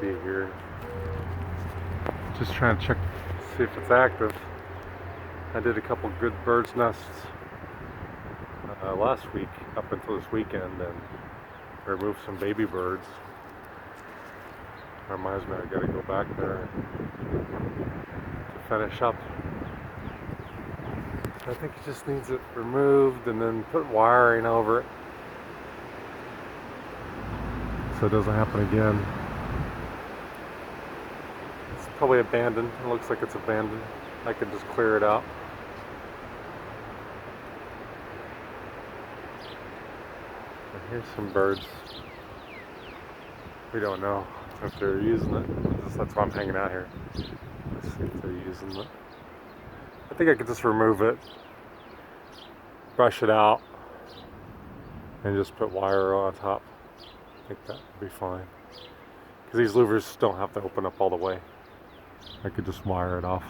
see here. Just trying to check, see if it's active. I did a couple good bird's nests last week up until this weekend and removed some baby birds. Reminds me I gotta go back there to finish up. I think it just needs it removed and then put wiring over it so it doesn't happen again. It's probably abandoned. It looks like it's abandoned. I could just clear it out. And here's some birds. We don't know if they're using it. That's why I'm hanging out here. Let's see if they're using it. I think I could just remove it, brush it out, and just put wire on top. I think that would be fine. Because these louvers don't have to open up all the way. I could just wire it off.